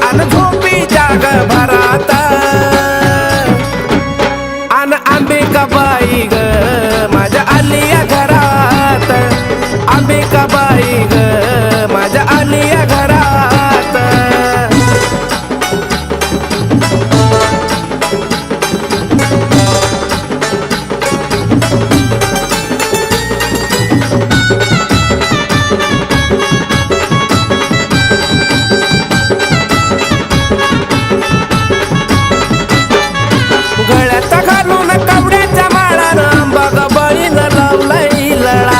अन झोपी जाग भरात अन अंबिकाबाई ग माझ्या आलिया घरात अंबिकाबाई ग माझ्या आलिया घरात गळ्यात घालून कवड्याच्या माळानं अंबाबाईनं लावलाय लळा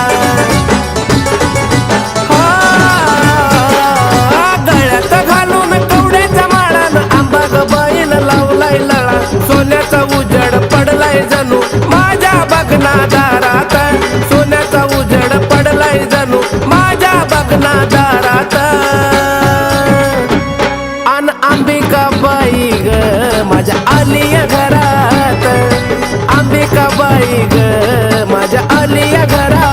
गळ्यात घालून कवड्याच्या माळानं अंबाबाईनं लावलाय लळा सोन्याचा उजड पडलाय जणू माझ्या बघना दारात सोन्याचा उजड पडलाय जणू माझ्या बघना दारात अन अंबिकाबाई ग माझ्या आलिया घरात अंबिकाबाई ग माझ्या आलिया घरात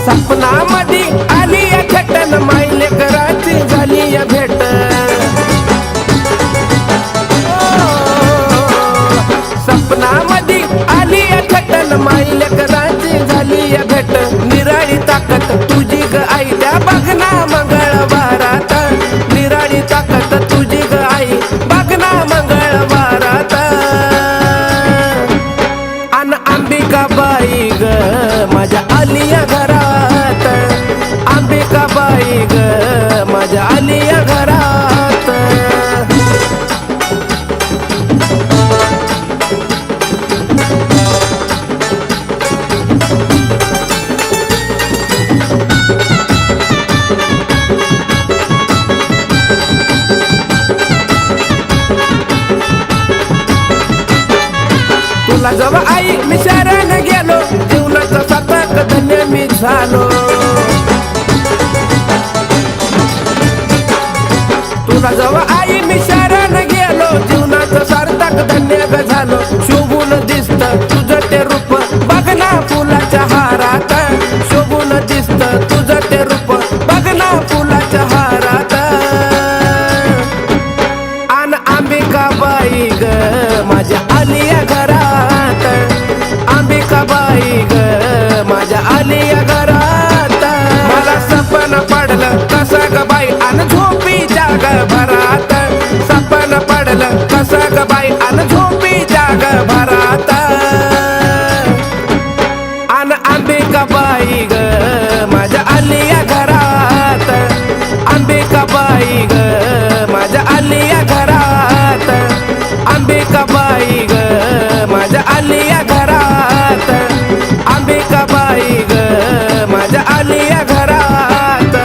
सपनामध्ये आलिया छटन मायले कराची झाली या भेट सपनामध्ये आलिया छटन मायले कराची झाली या भेट निराळी ताकद तुझी ग आई त्या बघना मंगळवारात निराळी ताकद तुझी ग आई बघना मंगळवारात अन अंबिकाबाई ग माझ्या आलिया घरात अंबिकाबाई ग माझ्या आलिया घरात तुला जेव्हा आई मी शरण गेलो जीवनाचा सार्थक धन्य मी झालो तुला जेव्हा आई मी शरण गेलो जीवनाचा सार्थक धन्य झालो शोभून दिसत तुझं ते रूप बघना फुलाच्या हारात शोभून दिसत तुझं ते रूप बघना फुलाच्या हारात अन अंबिकाबाई ग माझ्या आलिया घरात अंबिकाबाई ग माझ्या आलिया घरात मला सपन पडलं कसं ग बाई अन झोपी जाग भरात सपन पडलं कसं ग बाई अन झोपी जाग भरात अन अंबिकाबाई ग माझ्या आलिया घरात अंबिकाबाई ग माझ्या आलिया घरात अंबिकाबाई ग माझ्या आलिया घरात अंबिकाबाई ग माझ्या आलिया घरात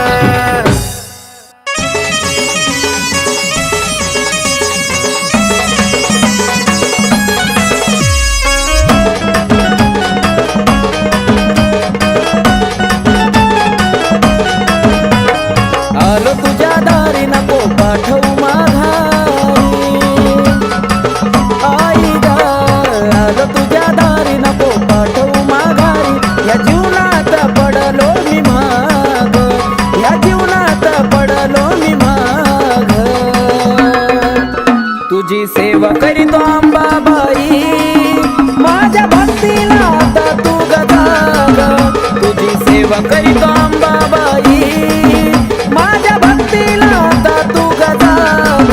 आलो तुझ्या दारी नको पाठवू माघारी आई ग आलो तुझ्या दारी नको पाठवू माघारी या जीवनात पडलो मी माग या जीवनात पडलो मी माग तुझी सेवा करीतो अंबाबाई माझ्या भक्तीला आता तू गजाग तुझी सेवा करीतो अंबाबाई माझ्या भक्तीला आता तू गजाग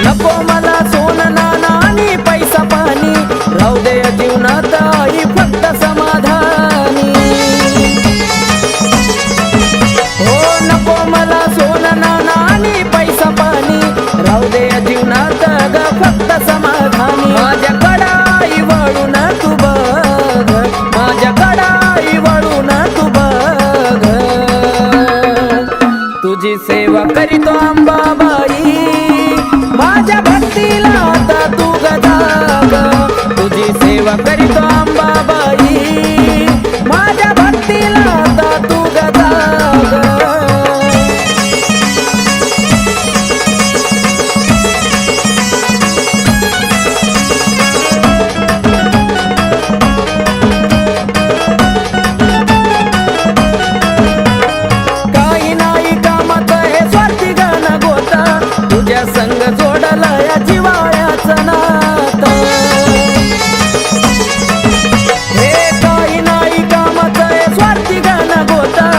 नको मला सोनं नाणं आणि करीतो अंबाबाई माझ्या भक्तीला आता तू गजाग तुझी सेवा करीतो अंबाबाई माझ्या भक्तीला आता तू गजाग काही नाही कामात हे स्वार्थी गाणं गोता तुझ्या संग जोडला या जिवाळ्याचं नातं हे काही नाही कामात हे स्वार्थी गाणं गोता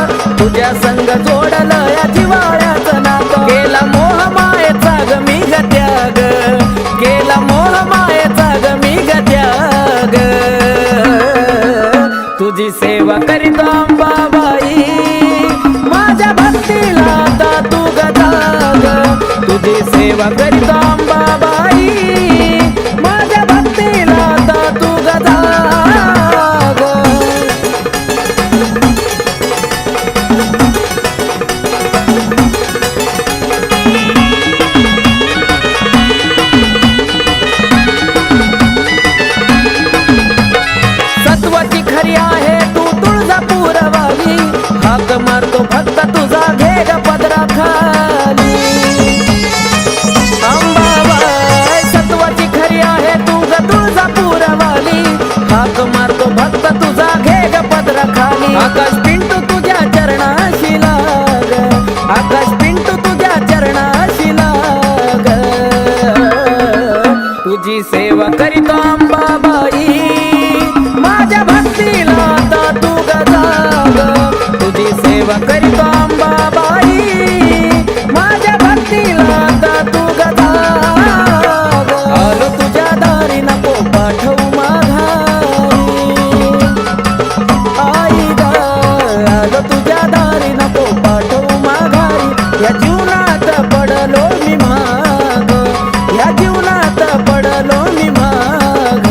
तुझ्या संग जोडला या जिवाळ्याचं नातं केला मोह मायेचा ग मी ग त्याग केला मोह मायेचा ग मी ग त्याग तुझी सेवा करीत अंबाबाई माझ्या भक्तीला आता तू गजाग तुझी सेवा करीत अंबाबाई माझ्या भक्तीला आता तू गजाग सत्वाची खरी आहे तू तुळजापूरवाली हाक मारतो भक्त तुझा घे ग पदरा खाली अंबाबाई सत्वाची खरी आहे तू ग तुळजापूरवाली हाक मारतो भक्त तुझा घे ग पदरा खाली आकाश पिंटू तुझ्या चरणाशी लाग आकाश पिंटू तुझ्या चरणाशी लाग तुझी सेवा करीतो अंबाबाई माझ्या भक्तीला आता तू गजाग तुझी सेवा करीतो अंबाबाई माझ्या भक्तीला आता तू गजाग आलो तुझ्या दारी नको पाठवू माघारी आई ग आलो तुझ्या दारी नको पाठवू माघारी या जीवनात पडलो मी माग या जीवनात पडलो मी माग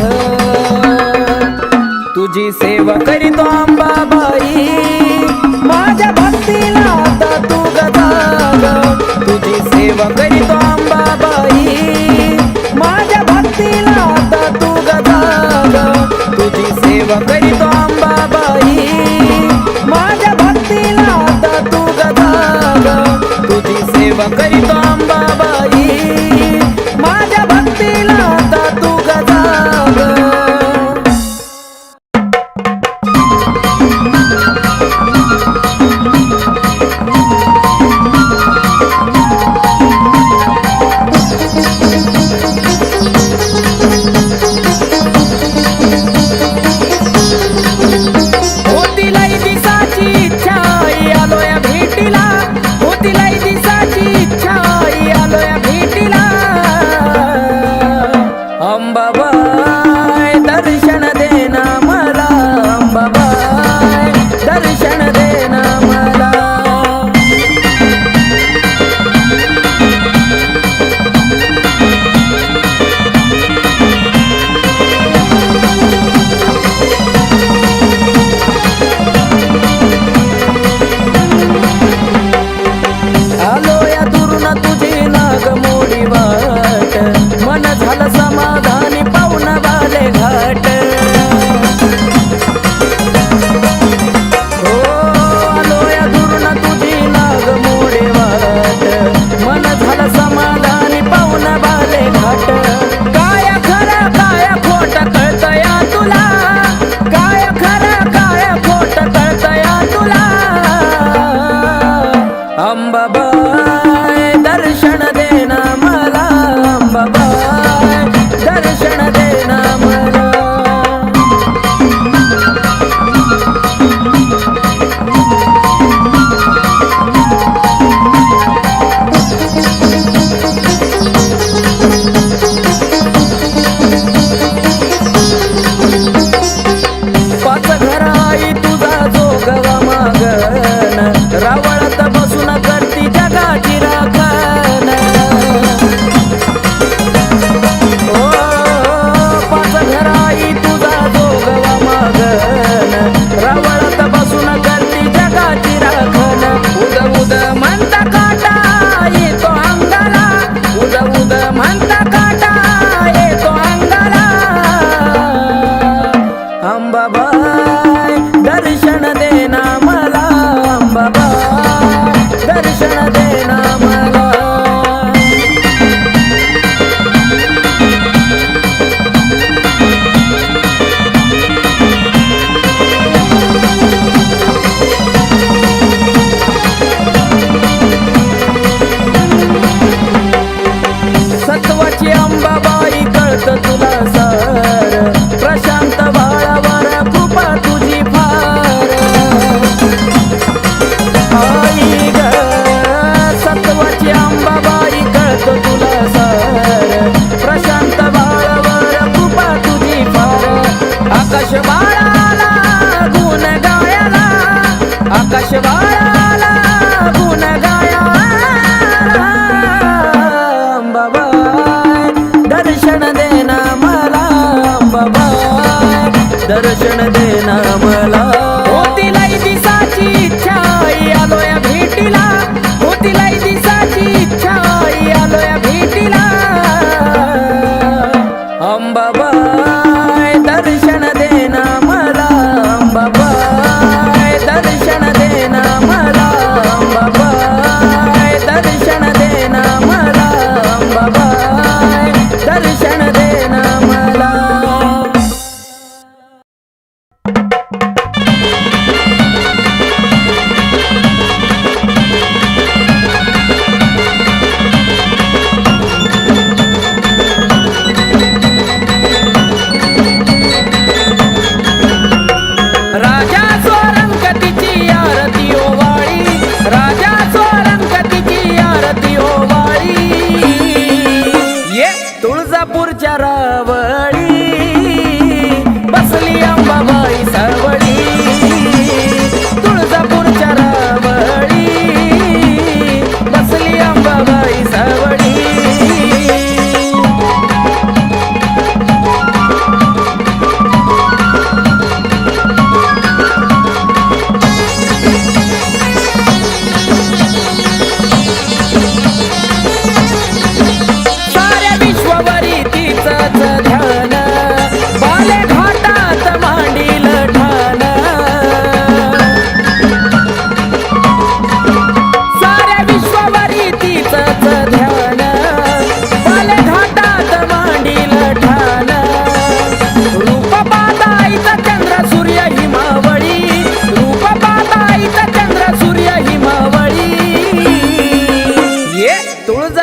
तुझी सेवा करीतो अंबाबाई माझ्या भक्तीला आता तू गजाग तुझी सेवा करीतो अंबाबाई माझ्या भक्तीला आता तू गजाग तुझी सेवा करीतो अंबाबाई माझ्या भक्तीला आता तू गजाग तुझी सेवा करीतो अंबाबाई माझ्या भक्तीला आता तू गजाग होती लई दिसाची इच्छा आई आलो या भेटीला होती लई दिसाची इच्छा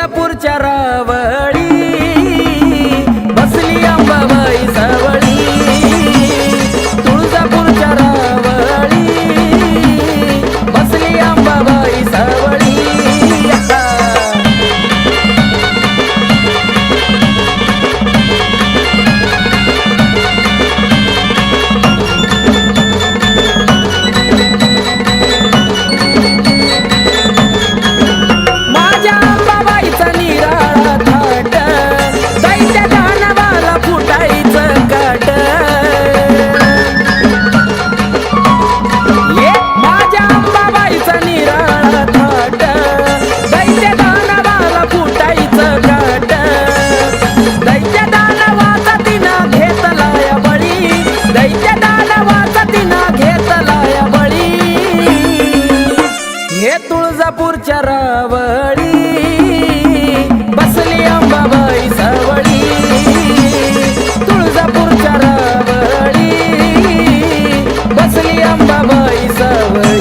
तुळजापूरच्या रावळी बसली अंबाबाई सावळी, तुळजापूरच्या रावळी बसली अंबाबाई सावळी. तुळजापूरच्या रावळी बसली अंबाबाई सावळी, तुळजापूरच्या रावळी बसली अंबाबाई सावळी.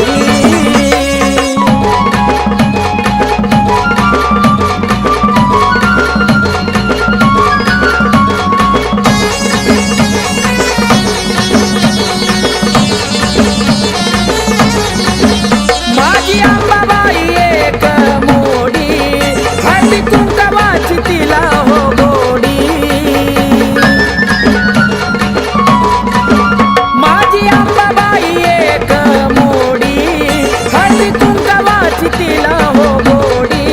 माझी अंबाबाई एक मोडी, हळदी कुंकवाची तिला हो गोडी. माझी अंबाबाई एक मोडी, हळदी कुंकवाची तिला हो गोडी.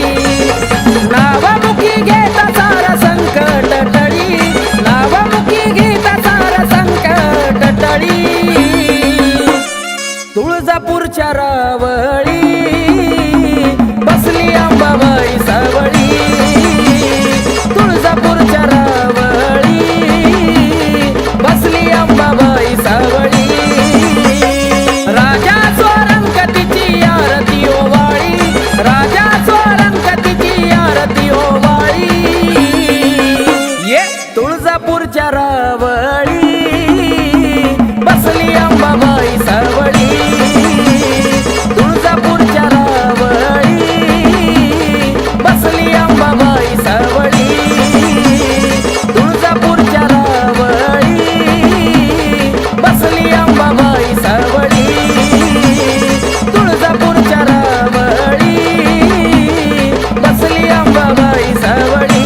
नावमुखी घेता सारा संकट टळी, नावमुखी घेता सारा संकट टळी. तुळजापूरच्या रावळी बसली अंबाबाई सावळी, तुळजापूरच्या रावळी बसली अंबाबाई सावळी. राजा स्वरंगतीची आरती ओवाळी, राजा स्वरंगतीची आरती ओवाळी. ये तुळजापूरच्या रावळी बसली अंबाबाई सावळी, तुळजापूरच्या रावळी बसली अंबाबाई सावळी, तुळजापूरच्या रावळी बसली अंबाबाई सावळी, तुळजापूरच्या रावळी बसली अंबाबाई सावळी.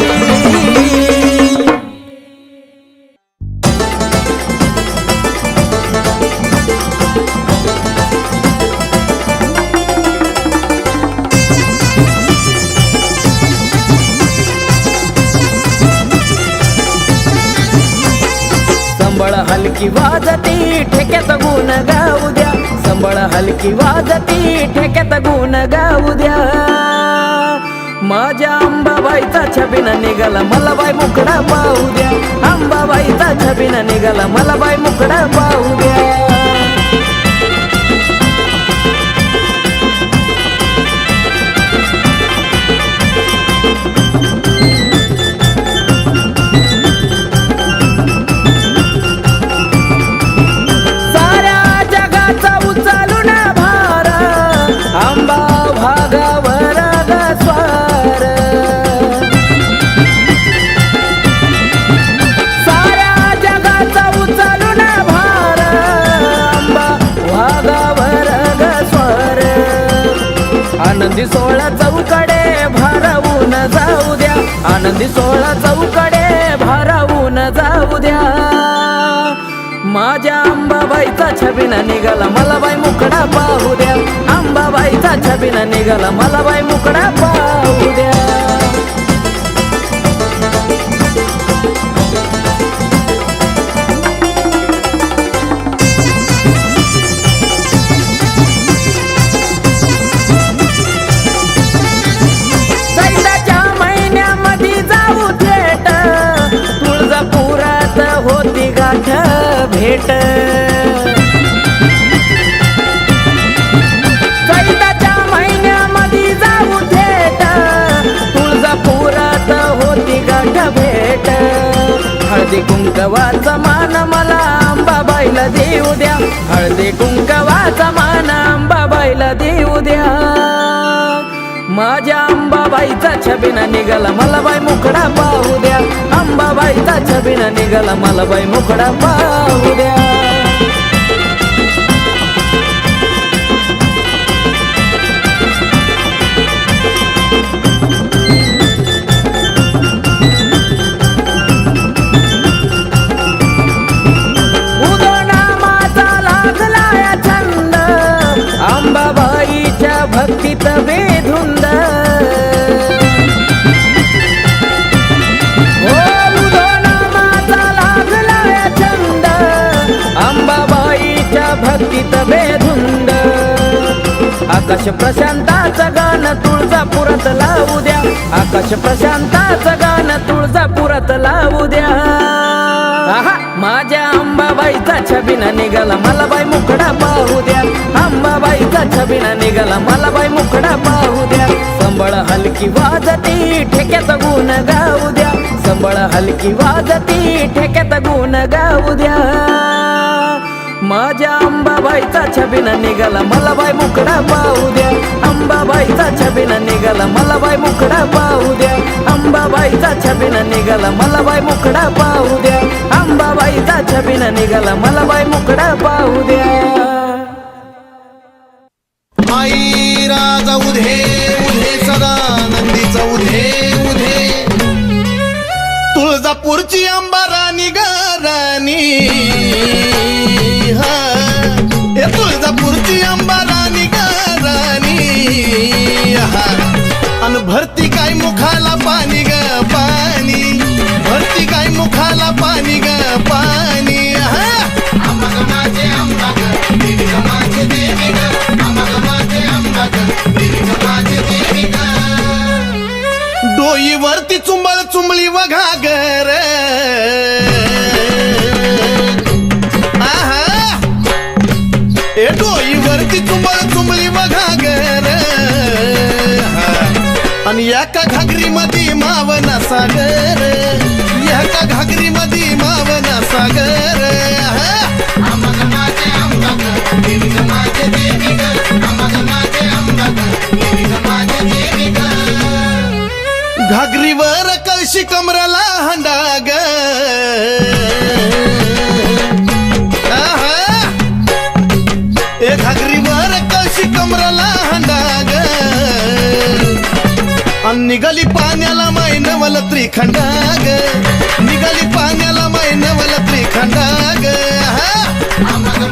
संबळ हलकी वाजती ठेक्यात गुण गाऊ द्या, संबळ हलकी वाजती ठेक्यात गुण गाऊ द्या. माझ्या अंबाबाईचा छबिना निघाला मला बाई मुकडा पाहू द्या, अंबाबाईचा छबिना निघाला मला बाई मुकडा पाहू द्या. अंबा भागावर स्वार, साऱ्या जगाचा उचलून भार. अंबा भागावर स्वार, आनंदी सोहळा चौकडे भारावून जाऊ द्या, आनंदी सोहळा चौकडे भारावून जाऊ द्या. माझ्या अंबाबाईचा छबिना निघाला मला बाई मुकडा पाहू द्या, अंबाबाईचा छबिना निघाला मला बाई मुकडा पाहू द्या. चैत्राच्या महिन्यामध्ये जाऊ थेट, तुळजापुरात होती गाठ भेट. चैत्राच्या महिन्यामध्ये जाऊ थेट, तुळजापुरात होती गाठ भेट. हळदी कुंकवाचा मान मला अंबाबाईला देऊ द्या, हळदी कुंकवाचा मान अंबाबाईला देऊ द्या. माझ्या अंबाबाईचा छबिना निघाला मला बाई मुखडा पाहू द्या. अंबाबाईचा छबिना निघाला मला बाई मुखडा पाहू द्या. अंबाबाईच्या भक्तीत बेधुंद नामाचा लागला छंद. अंबाबाईच्या भक्तीत बेधुंद आकाश प्रशांताचं गाणं तुळजापुरात लावू द्या. आकाश प्रशांताचं गाणं तुळजापुरात लावू द्या. माझ्या अंबाबाईचा छबिना निघाला मला बाई मुखडा पाहू द्या. अंबाबाईचा छबिना निघाला मला बाई मुखडा पाहू द्या. संबळ हलकी वाजती ठेक्यात गुण गाऊ द्या. संबळ हलकी वाजती ठेक्यात गुण गाऊ द्या. माझ्या अंबाबाईचा छबिना निघाला मला बाई मुखडा पाहू द्या. अंबाबाईचा छबिना निघाला मला बाई मुखडा पाहू द्या. अंबाबाईचा छबिना निघाला मला बाई मुखडा पाहू द्या. अंबाबाईचा छबिना निघाला मला बाई मुखडा पाहू द्या. आई राजा उधे उधे सदा नंदीचा उधे उधे. तुळजापूरची अंबाराणी गाराणी तुळजापूरची अंबाराणी गाराणी अन भरती काय मुखाला पाणी ग पाणी. भरती काय मुखाला पाणी ग पाणी. माझे अंबा ग देवी ग माझे देवी ग. माझे अंबा ग देवी ग माझे देवी ग. डोईवरती चुंबळ चुंबळी वघागर. डोईवरती चुंबळ चुंबळी वघागर. आणि एका घागरी मध्ये मावना सागर. एका घागरी मध्ये मावना सागर. माझे अंबा ग देवी ग माझे देवी ग. माझे अंबा ग देवी ग माझे देवी ग. घागरीवर कळशी कमराला हंडाग. घागरीवर कळशी कमराला हंडाग. निघाली पाण्याला मैनवल त्रिखंडाग. निघाली पाण्याला मैनवल त्रिखंडाग.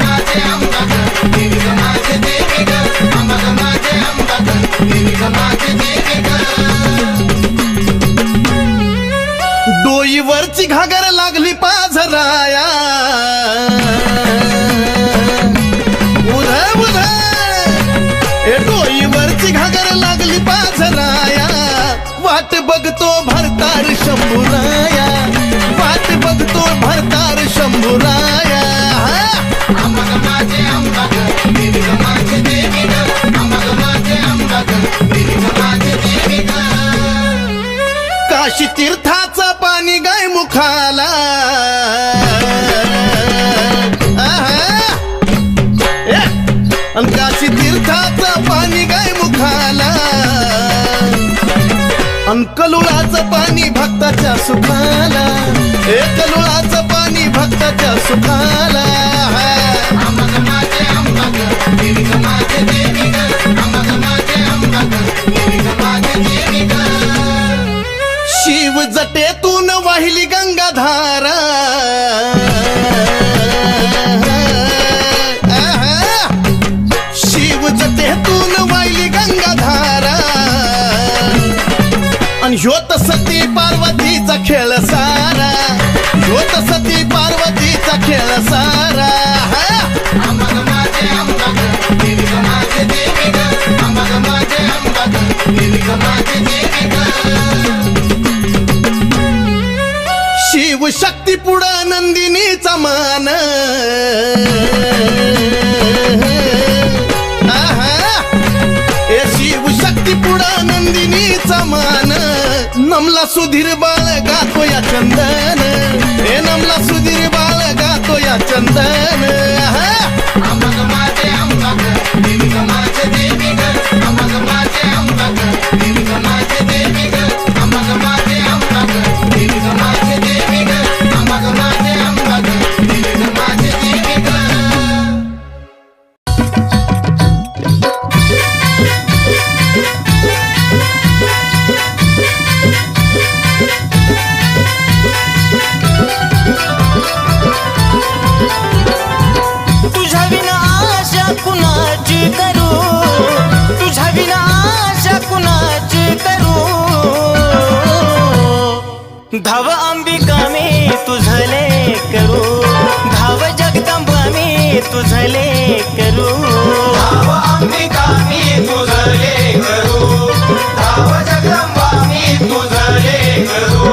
माझे अंबा ग देवी ग माझे देवी ग. माझे अंबा ग देवी ग माझे देवी ग. डोईवरची घागर लागली पाझराया. डोईवरची घागर लागली पाझराया. वाट बघतो भरतार शंभूराया. वाट बघतो भरतार शंभूराया. माझे अंबा ग देवी ग माझे देवी ग. माझे अंबा ग देवी ग माझे देवी ग. काशी तीर्थाचं पाणी गाय मुखाला. काशी तीर्थाचं पाणी गाय मुखाला. कलुळाचं पाणी भक्ताच्या सुखाला. कलुळाचं पाणी भक्ताच्या सुखाला. माझे अंबा ग देवी ग माझे देवी ग. माझे अंबा ग देवी ग माझे देवी ग. शिव जटेतून वाहिली गंगाधारा. शिव जटेतून वाहिली गंगाधारा. आणि ह्योत सती पार्वतीचा खेळ सारा. ह्योत सती पार्वतीचा खेळ सारा. माझे अंबा ग देवी ग माझे देवी ग. माझे अंबा ग देवी ग माझे देवी ग. शिव शक्ती पुढं नंदिनीचा मान. शिव शक्ती पुढं नंदिनीचा मान. नमला सुधीर बाळ गातो या चंदन. नमला सुधीर बाळ गातो या चंदन. माझे अंबा ग देवी ग माझे देवी ग. माझे अंबा ग धाव अंबिका मी तुझले करू, धाव जगदंबा मी तुझले करू, धाव अंबिका मी तुझले करू, धाव जगदंबा मी तुझले करू.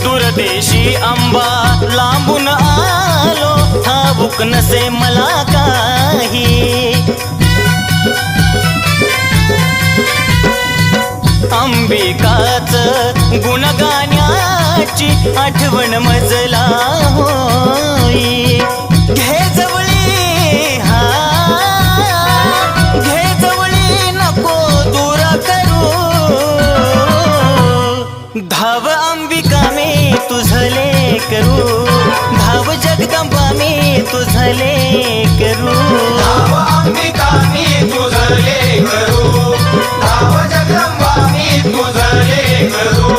दूरदेशी अंबा लांबून आलो, ठाऊक नसे मला काही. अंबिकाच गुणगाण्याची आठवण मजला होई. घे जवळी हा घे जवळी नको दूर करू, धाव अंबिका मी तुझले करू, धाव जगदंबा मी तुझले करू, धाव अंबिका मी तुझले करू, धाव जगदंबा मी तुझले करू.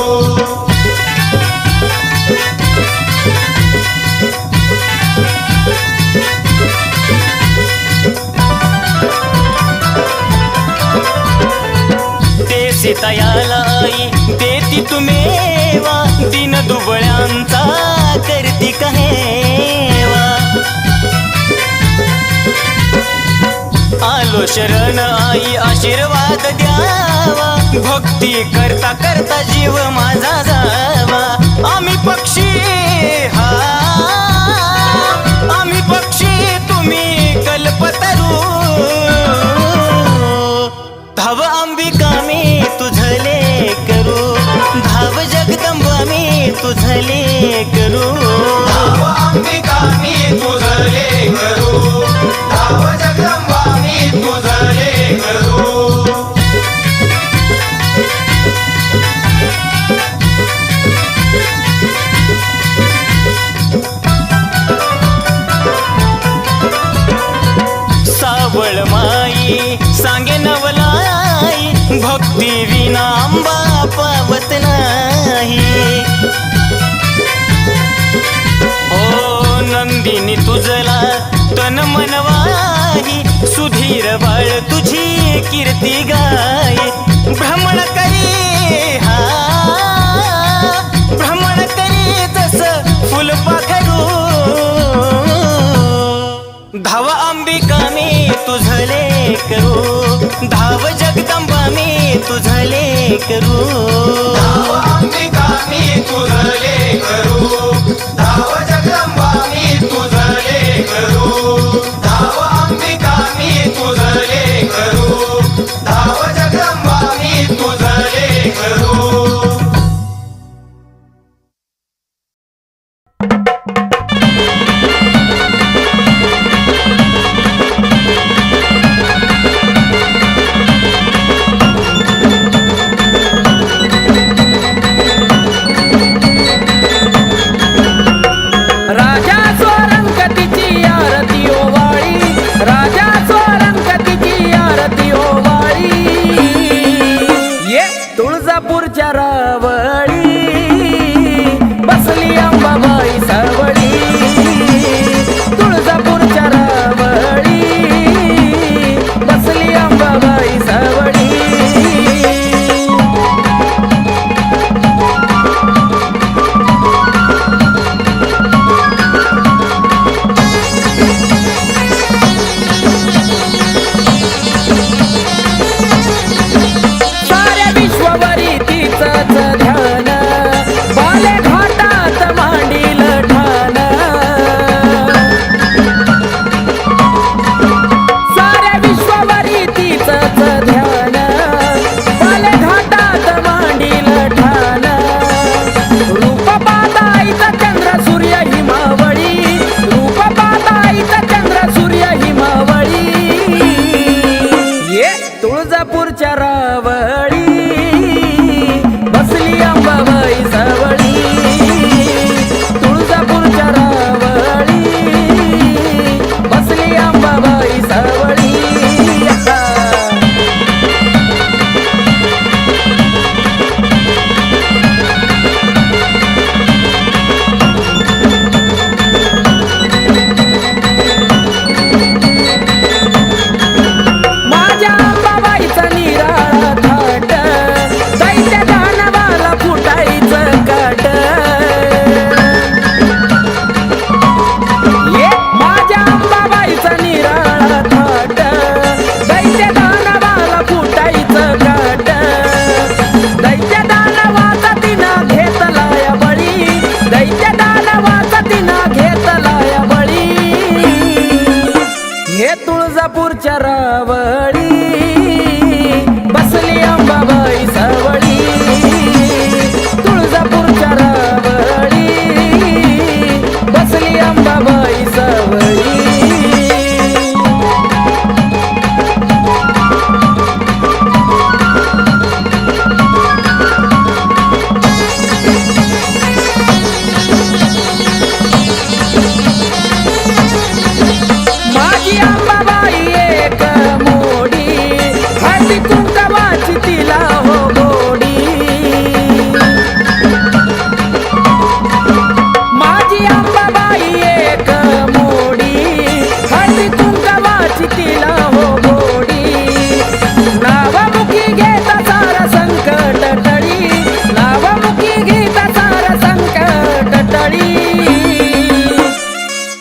ते सीतायाला आई देती तुमेवा, दिन दुबळ्यांचा करती कहेवा. आलो शरण आई आशीर्वाद द्यावा, भक्ती करता करता जीव माझा जावा. आम्ही पक्षी हा आम्ही पक्षी तुम्ही कल्पतरू, धाव अंबिका मी तुझले करू, धाव जगदंबा मी तुझले करू, धाव अंबिका मी तुझले करू, धाव जगदंबा मी तुझले करू. सावळ माई सांगे नवलाई, भक्ती विना अंबा पावत नाही. ओ नंदिनी तुझला तन मनवाही, सुधीर बाळ तुझी कीर्ती गाय. भ्रमण करी हा भ्रमण करी तस फुलपाखरू, धाव अंबिका मी तुझले करू, धाव जगदंबा मी तुझले करू, धाव अंबिका मी तुझले करू, धाव जगदंबा मी तुझले करू, धाव अंबिका मी तुझले करू, धाव जगदंबा मी तुझले करू. देवाचा तिनं घेतला या बळी हे तुळजापूरच्या रावळी बसली अंबाबाई सावळी तुळजापूरच्या रावळी बसली अंबाबाई सावळी माझी अंबाबाई एक मोडी हळदी कुंकवाची तिला हो गोडी माझी अंबाबाई एक मोडी हळदी कुंकवाची तिला हो गोडी नावमुखी घेता सारा संकट टळी नावमुखी घेता सारा संकट टळी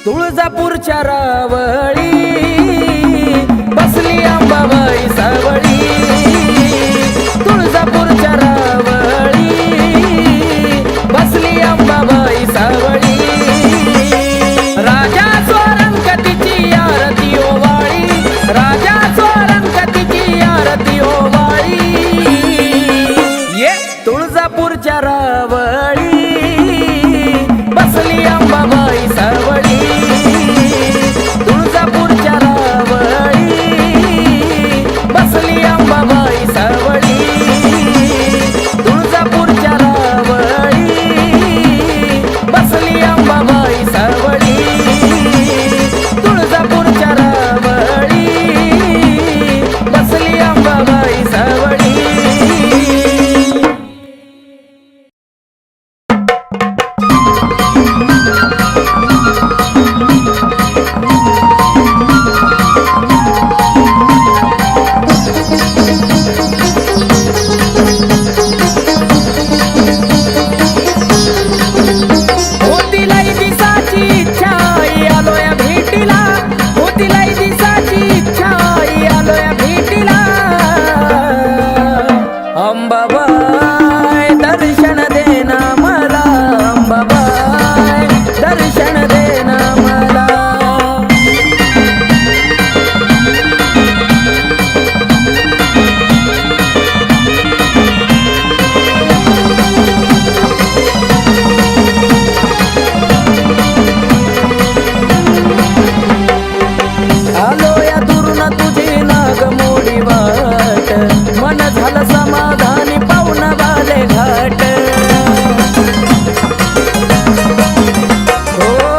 तुळजापूरच्या रावळी बसली अंबाबाई सावळी तुळजापूरच्या रावळी बसली अंबाबाई सावळी राजा स्वरंगतीची आरती ओवाळी राजा स्वरंगतीची आरती ओवाळी ये तुळजापूरच्या रावळी बसली अंबाबाई सावळी तुळजापूरच्या रावळी बसली अंबाबाई सावळी तुळजापूरच्या रावळी बसली अंबाबाई सावळी तुळजापूरच्या रावळी बसली अंबाबाई सावळी होती लई दिसाची इच्छा आई आलोय भेटीला होती लई दिसाची इच्छा आई आलोय भेटीला अंबाबाई दर्शन देना मला अंबाबाई दर्शन देना मला आलो या दुरून तुझी नाग मोडी वाट मन झालं समाधानी पाहुण बाले घाट हो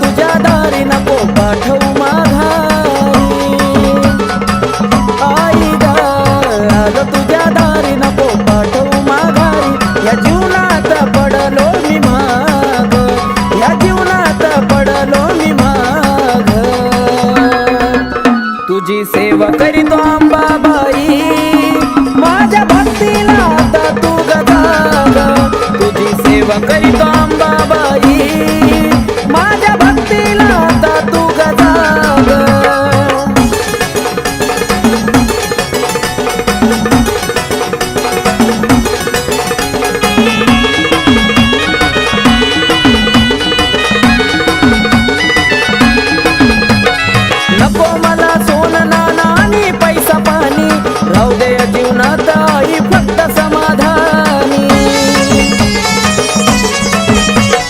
तुझ्या दारी नको पाठवू माघारी आई ग आलो तुझ्या दारी नको पाठवू माघारी या जीवनात पडलो मी माग या जीवनात पडलो मी माग तुझी सेवा करीतो अंबाबाई माझ्या भक्तीला आता तू गजाग तुझी सेवा करीतो अंबाबाई माझ्या भक्तीला आता तू गजाग नको मला सोनं नाणं आणि पैसा पाणी राहू दे या जीवनात आई फक्त समाधानी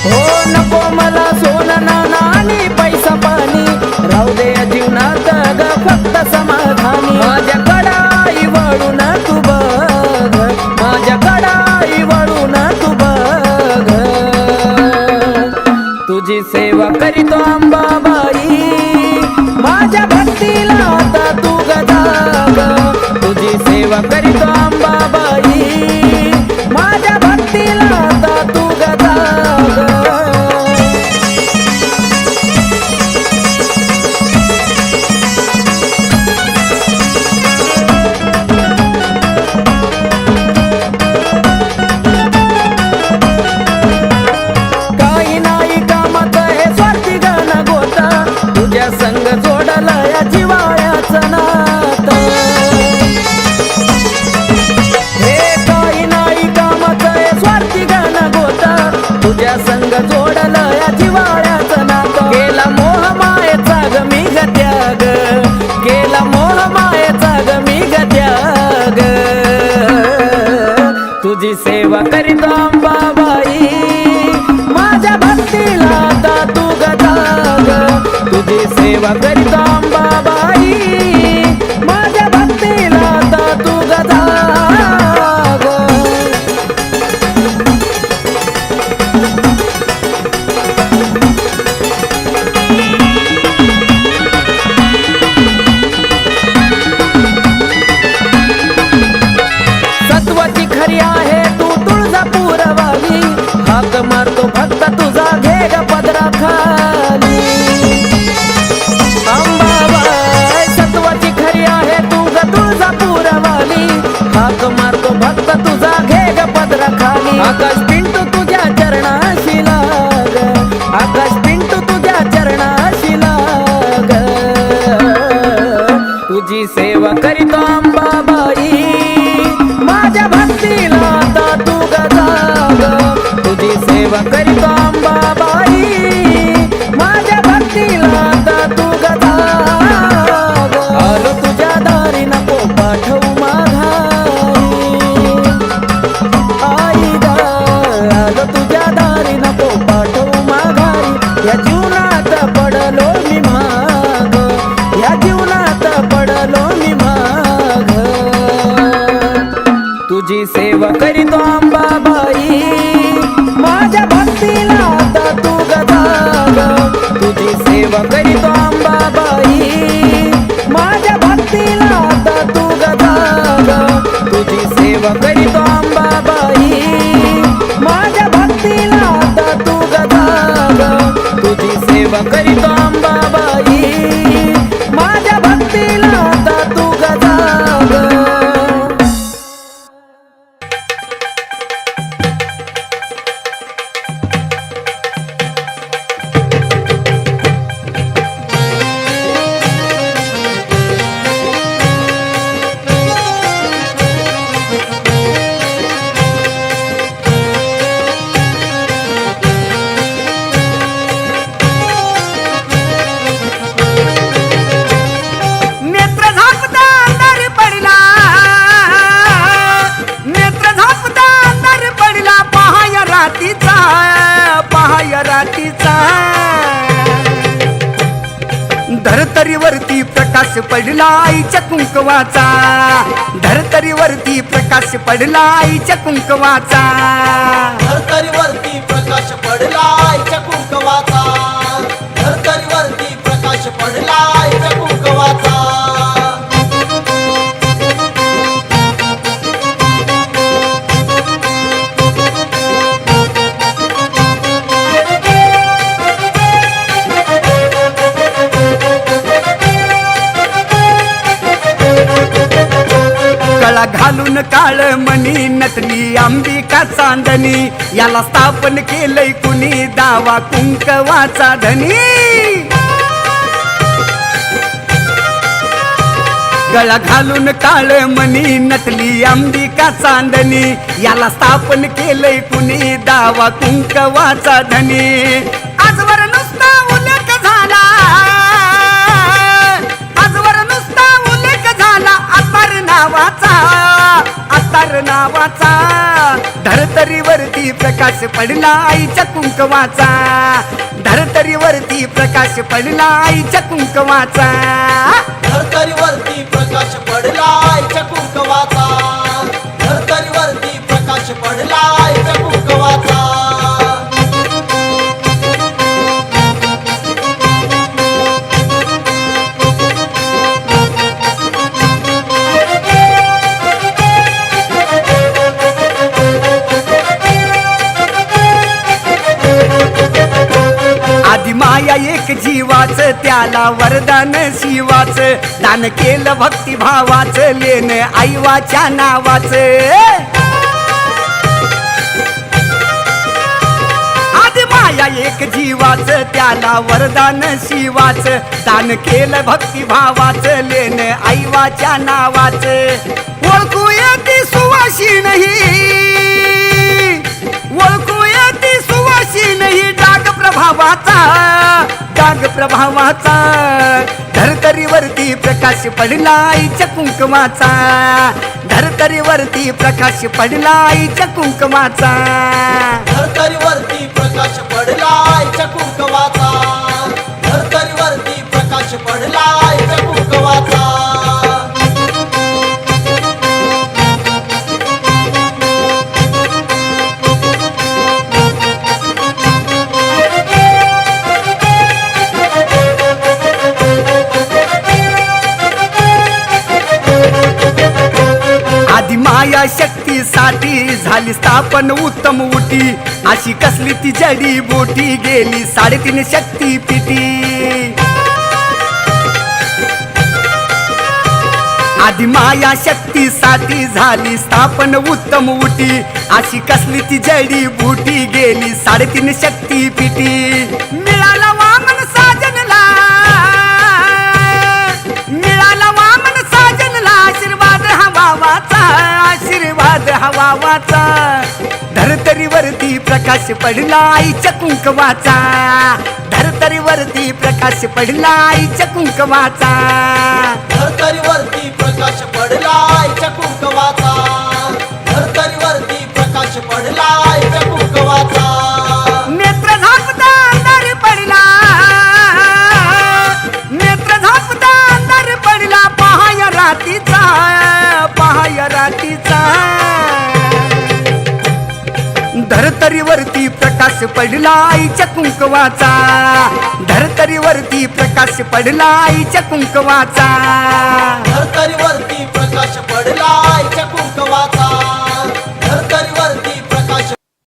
हो नको मला सोनं नाणं आणि पैसा पाणी राहू दे या जीवनात ग फक्त समाधानी माझ्याकडं आई वळून तू बघ माझ्याकडं आई वळून तू बघ तुझी सेवा करीतो अंबाबाई माझ्या भक्तीला आता तू गजाग तुझी सेवा करीतो अंबाबाई माझ्या भक्तीला आता तू गजाग काही नाही कामात हे स्वार्थी गाणं गोता तुझ्या संग जोडला या जिवाळ्याचं नातं हे काही नाही कामात हे स्वार्थी गाणं गोता तुझ्या संग जोडला या जिवाळ्याचं नातं केला मोह मायेचा ग मी ग त्याग केला मोह मायेचा ग मी ग त्याग तुझी सेवा करीतो अंबाबाई माझ्या भक्तीला आता तू गजाग तुझी सेवा करीतो अंबाबाई माझ्या भक्तीला आता तू गजाग सत्वाची खरी आहे तू तुळजापूरवाली हाक मारतो भक्त तुझा घे ग पदरा खाली अंबाबाई सत्वाची खरी आहे तू ग तुळजापूरवाली हाक मारतो भक्त तुझा घे ग पदरा खाली आकाश पिंटू तुझ्या चरणाशी लाग आकाश पिंटू तुझ्या चरणाशी लाग तुझी सेवा करीतो अंबाबाई माझ्या भक्तीला आता तू गजाग तुझी सेवा करीतो अंबाबाई माझ्या भक्तीला आता तू गजाग आलो तुझ्या दारी नको पाठवू माघारी आई ग आलो तुझ्या दारी नको पाठवू माघारी या जीवनात पडलो मी माग या जीवनात पडलो मी माग तुझी सेवा करीतो अंबाबाई माझ्या भक्तीला आता तू गजाग तुझी सेवा करीतो अंबाबाई माझ्या भक्तीला आता तू गजाग तुझी सेवा करीतो अंबाबाई माझ्या भक्तीला आता तू गजाग तुझी सेवा करीतो अंबाबाई माझ्या भक्तीला आता तू गजाग धरतरीवरती प्रकाश पडला आईच्या कुंकवाचा, धरतरीवरती प्रकाश पडला आईच्या कुंकवाचा, धरतरीवरती प्रकाश पडला आईच्या कुंकवाचा, गळा घालून काळ मणी नटली अंबिका चांदणी याला स्थापन केलंय कुणी दावा कुंकवाचा धनी गळा घालून काळ मणी नटली अंबिका चांदणी याला स्थापन केलंय कुणी दावा कुंकवाचा धनी आजवर नुसता उल्लेख झाला आजवर नुसता उल्लेख झाला अत्तर नावाचा धरतरीवरती प्रकाश पडला आईच्या कुंकवाचा धरतरीवरती प्रकाश पडला आईच्या कुंकवाचा धरतरीवरती प्रकाश पडला आईच्या कुंकवाचा धरतरीवरती प्रकाश पडला आईच्या कुंकवाचा आधी माया एक जीवाच त्याला वरदान शिवाच दान केलं भक्तिभावाच लेन आईवाच्या नावाच आधी माया एक जीवाच त्याला वरदान शिवाच दान केलं भक्तिभावाच लेन आईवाच्या नावाच ओळखू येती सुवाशी नाही ओळखू येती सुवाशी नाही डाग प्रभावाचा धरतरीवरती प्रकाश पडला आईच्या कुंकवाचा धरतरीवरती प्रकाश पडला आईच्या कुंकवाचा धरतरीवरती प्रकाश पडला आईच्या कुंकवाचा धरतरीवरती प्रकाश पडला आईच्या कुंकवाचा आधी माया शक्तीसाठी झाली स्थापन उत्तम उटी अशी कसली ती जडी बोटी गेली 3.5 शक्ती पिटी आधी माया शक्तीसाठी झाली स्थापन उत्तम उटी अशी कसली ती जडी बुटी गेली 3.5 शक्ती पिटी मिळाला वामन साजनला मिळाला वामन साजनला आशीर्वाद हवावाचा धरतरीवरती प्रकाश पडला आईच्या कुंकवाचा धरतरीवरती प्रकाश पडला आईच्या कुंकवाचा धरतरीवरती प्रकाश पडला आईच्या कुंकवाचा धरतरीवरती प्रकाश पडला आईच्या कुंकवाचा नेत्र झापता अंधार पडला नेत्र झापता अंधार पडला पहाय रातीचा धरतरीवरती प्रकाश पडला आईच्या कुंकवाचा धरतरीवरती प्रकाश पडला आईच्या कुंकवाचा